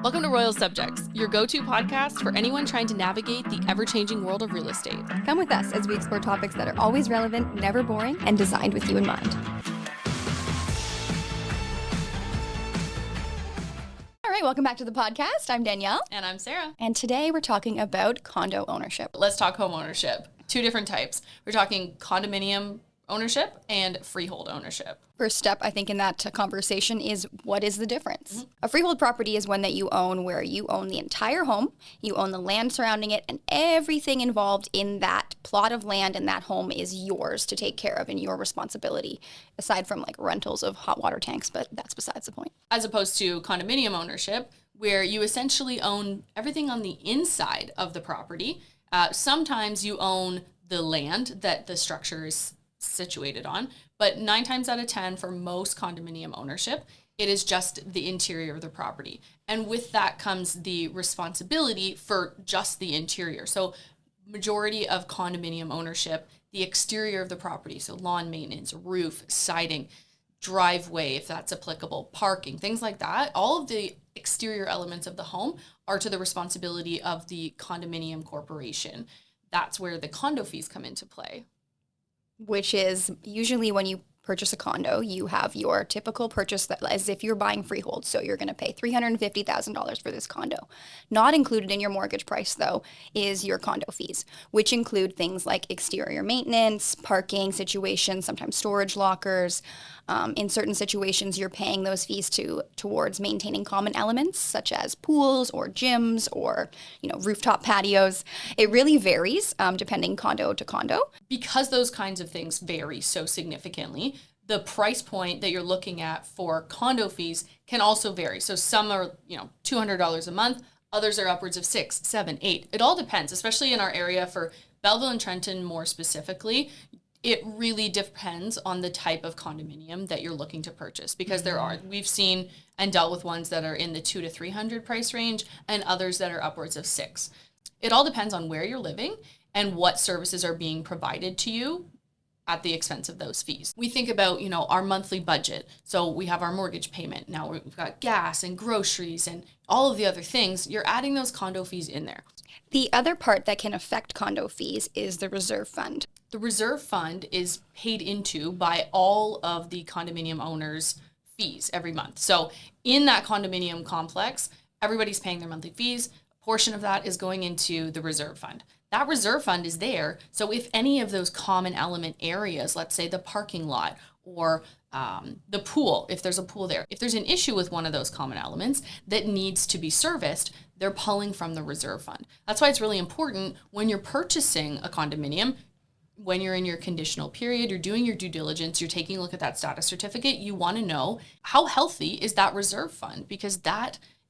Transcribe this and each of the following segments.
Welcome to Royal Subjects, your go-to podcast for anyone trying to navigate the ever-changing world of real estate. Come with us as we explore topics that are always relevant, never boring, and designed with you in mind. All right, welcome back to the podcast. I'm Danielle. And I'm Sarah. And today we're talking about condo ownership. Let's talk home ownership. Two different types. We're talking condominium ownership and freehold ownership. First step, I think, in that conversation is what is the difference? Mm-hmm. A freehold property is one that you own where you own the entire home, you own the land surrounding it, and everything involved in that plot of land and that home is yours to take care of and your responsibility, aside from like rentals of hot water tanks, but that's besides the point. As opposed to condominium ownership, where you essentially own everything on the inside of the property. Sometimes you own the land that the structure is situated on, but 9 times out of 10 for most condominium ownership, it is just the interior of the property. And with that comes the responsibility for just the interior. So majority of condominium ownership, the exterior of the property, so lawn maintenance, roof, siding, driveway, if that's applicable, parking, things like that, all of the exterior elements of the home are to the responsibility of the condominium corporation. That's where the condo fees come into play. Which is usually when you purchase a condo, you have your typical purchase that as if you're buying freehold. So you're going to pay $350,000 for this condo. Not included in your mortgage price, though, is your condo fees, which include things like exterior maintenance, parking situations, sometimes storage lockers. In certain situations, you're paying those fees towards maintaining common elements such as pools or gyms or rooftop patios. It really varies depending condo to condo. Because those kinds of things vary so significantly, the price point that you're looking at for condo fees can also vary. So some are $200 a month, others are upwards of $600, $700, $800. It all depends, especially in our area for Belleville and Trenton more specifically. It really depends on the type of condominium that you're looking to purchase, because we've seen and dealt with ones that are in the $200 to $300 price range and others that are upwards of $600. It all depends on where you're living and what services are being provided to you at the expense of those fees. We think about, our monthly budget. So we have our mortgage payment. Now we've got gas and groceries and all of the other things. You're adding those condo fees in there. The other part that can affect condo fees is the reserve fund. The reserve fund is paid into by all of the condominium owners' fees every month. So in that condominium complex, everybody's paying their monthly fees. A portion of that is going into the reserve fund. That reserve fund is there. So if any of those common element areas, let's say the parking lot or the pool, if there's a pool there, if there's an issue with one of those common elements that needs to be serviced, they're pulling from the reserve fund. That's why it's really important when you're purchasing a condominium, when you're in your conditional period, you're doing your due diligence, you're taking a look at that status certificate, you want to know how healthy is that reserve fund, because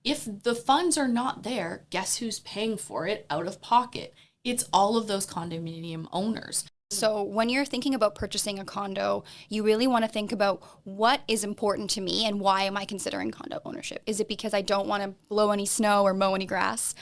if the funds are not there, guess who's paying for it out of pocket? It's all of those condominium owners. So when you're thinking about purchasing a condo, you really want to think about what is important to me and why am I considering condo ownership? Is it because I don't want to blow any snow or mow any grass?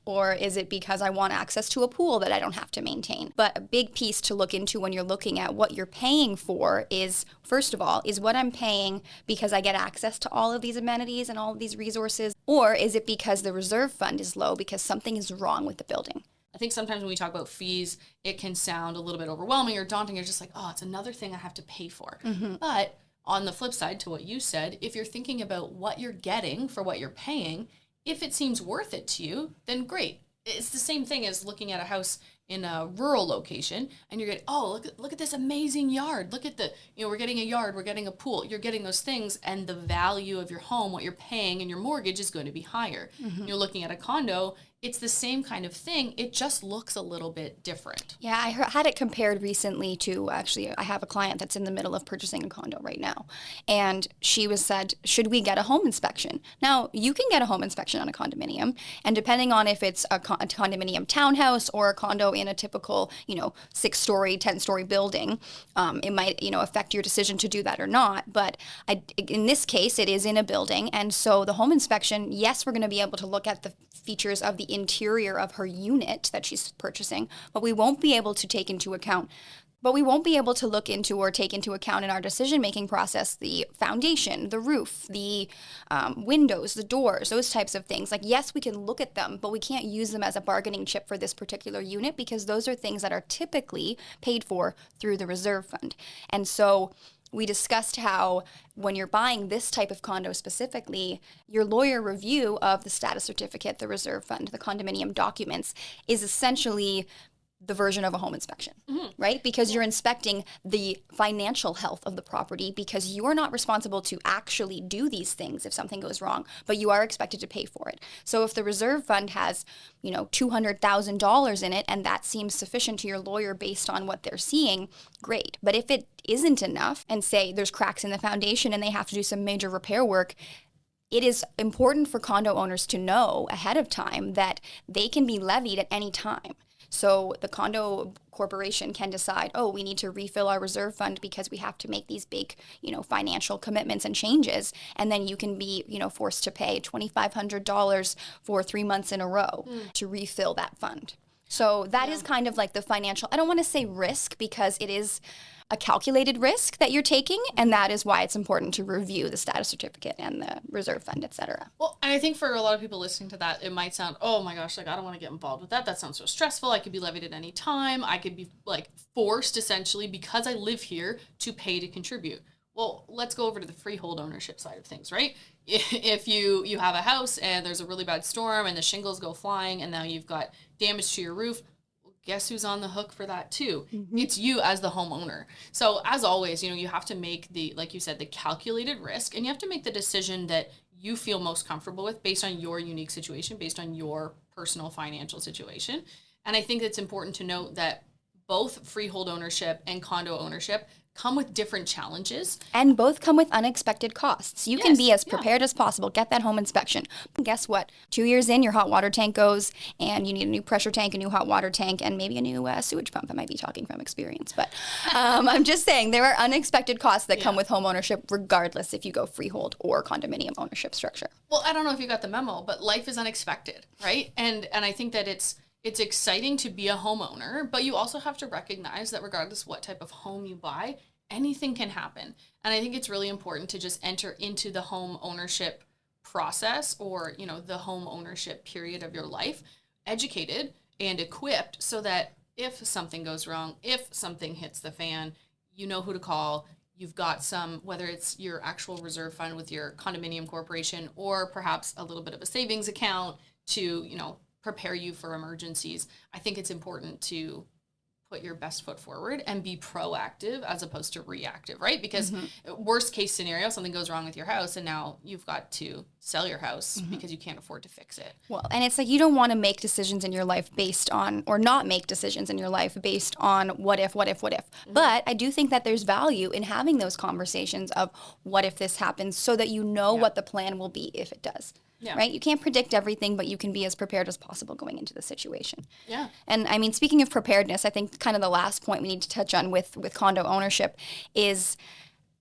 Or is it because I want access to a pool that I don't have to maintain? But a big piece to look into when you're looking at what you're paying for is, first of all, is what I'm paying because I get access to all of these amenities and all of these resources? Or is it because the reserve fund is low because something is wrong with the building? I think sometimes when we talk about fees, it can sound a little bit overwhelming or daunting. You're just like, oh, it's another thing I have to pay for. Mm-hmm. But on the flip side to what you said, if you're thinking about what you're getting for what you're paying, if it seems worth it to you, then great. It's the same thing as looking at a house in a rural location and you're getting, oh, look at this amazing yard. Look at we're getting a yard, we're getting a pool. You're getting those things and the value of your home, what you're paying and your mortgage is going to be higher. Mm-hmm. You're looking at a condo, it's the same kind of thing. It just looks a little bit different. Yeah, I had it compared recently to, actually, I have a client that's in the middle of purchasing a condo right now. And she said, should we get a home inspection? Now, you can get a home inspection on a condominium. And depending on if it's a condominium townhouse or a condo in a typical, 6-story, 10-story building, it might, affect your decision to do that or not. But in this case, it is in a building. And so the home inspection, yes, we're going to be able to look at the features of the interior of her unit that she's purchasing, but we won't be able to take into account But we won't be able to look into or take into account in our decision-making process the foundation, the roof, the windows, the doors, those types of things. Like, yes, we can look at them, but we can't use them as a bargaining chip for this particular unit because those are things that are typically paid for through the reserve fund. And so we discussed how when you're buying this type of condo specifically, your lawyer review of the status certificate, the reserve fund, the condominium documents is essentially the version of a home inspection, right? Because you're inspecting the financial health of the property because you're not responsible to actually do these things if something goes wrong, but you are expected to pay for it. So if the reserve fund has, $200,000 in it and that seems sufficient to your lawyer based on what they're seeing, great. But if it isn't enough and say there's cracks in the foundation and they have to do some major repair work, it is important for condo owners to know ahead of time that they can be levied at any time. So the condo corporation can decide, we need to refill our reserve fund because we have to make these big, financial commitments and changes. And then you can be, forced to pay $2,500 for 3 months in a row to refill that fund. So that is kind of like the financial, I don't want to say risk because it is a calculated risk that you're taking, and that is why it's important to review the status certificate and the reserve fund, et cetera. Well, and I think for a lot of people listening to that, it might sound, oh my gosh, like I don't want to get involved with that. That sounds so stressful. I could be levied at any time. I could be like forced essentially because I live here to pay to contribute. Well, let's go over to the freehold ownership side of things, right? If you have a house and there's a really bad storm and the shingles go flying and now you've got damage to your roof, guess who's on the hook for that too? It's you as the homeowner. So as always, you have to make like you said, the calculated risk, and you have to make the decision that you feel most comfortable with based on your unique situation, based on your personal financial situation. And I think it's important to note that both freehold ownership and condo ownership come with different challenges. And both come with unexpected costs. You can be as prepared as possible. Get that home inspection. Guess what? 2 years in, your hot water tank goes, and you need a new pressure tank, a new hot water tank, and maybe a new sewage pump. I might be talking from experience. But I'm just saying there are unexpected costs that come with home ownership, regardless if you go freehold or condominium ownership structure. Well, I don't know if you got the memo, but life is unexpected, right? And I think that it's exciting to be a homeowner, but you also have to recognize that regardless what type of home you buy, anything can happen. And I think it's really important to just enter into the home ownership process or, the home ownership period of your life educated and equipped so that if something goes wrong, if something hits the fan, you know who to call. You've got whether it's your actual reserve fund with your condominium corporation or perhaps a little bit of a savings account to, prepare you for emergencies. I think it's important to put your best foot forward and be proactive as opposed to reactive, right? Because worst case scenario, something goes wrong with your house and now you've got to sell your house because you can't afford to fix it. Well, and it's like you don't want to make decisions in your life based on, or not make decisions in your life based on what if. But I do think that there's value in having those conversations of what if this happens so that you know what the plan will be if it does. Yeah. Right? You can't predict everything, but you can be as prepared as possible going into the situation. Yeah. And I mean, speaking of preparedness, I think kind of the last point we need to touch on with condo ownership is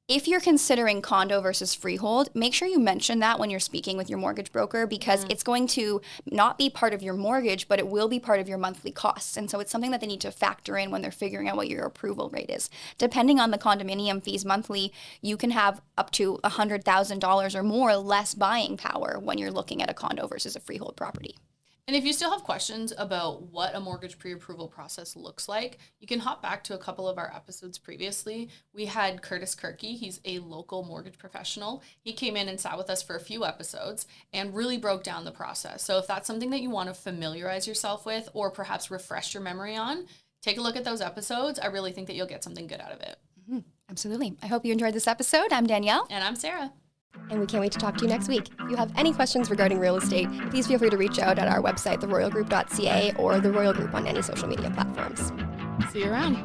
if you're considering condo versus freehold, make sure you mention that when you're speaking with your mortgage broker because it's going to not be part of your mortgage, but it will be part of your monthly costs. And so it's something that they need to factor in when they're figuring out what your approval rate is. Depending on the condominium fees monthly, you can have up to $100,000 or more less buying power when you're looking at a condo versus a freehold property. And if you still have questions about what a mortgage pre-approval process looks like, you can hop back to a couple of our episodes previously. We had Curtis Kirky. He's a local mortgage professional. He came in and sat with us for a few episodes and really broke down the process. So if that's something that you want to familiarize yourself with or perhaps refresh your memory on, take a look at those episodes. I really think that you'll get something good out of it. Mm-hmm. Absolutely. I hope you enjoyed this episode. I'm Danielle. And I'm Sarah. And we can't wait to talk to you next week. If you have any questions regarding real estate, please feel free to reach out at our website, theroylegroup.ca, or The Royle Group on any social media platforms. See you around.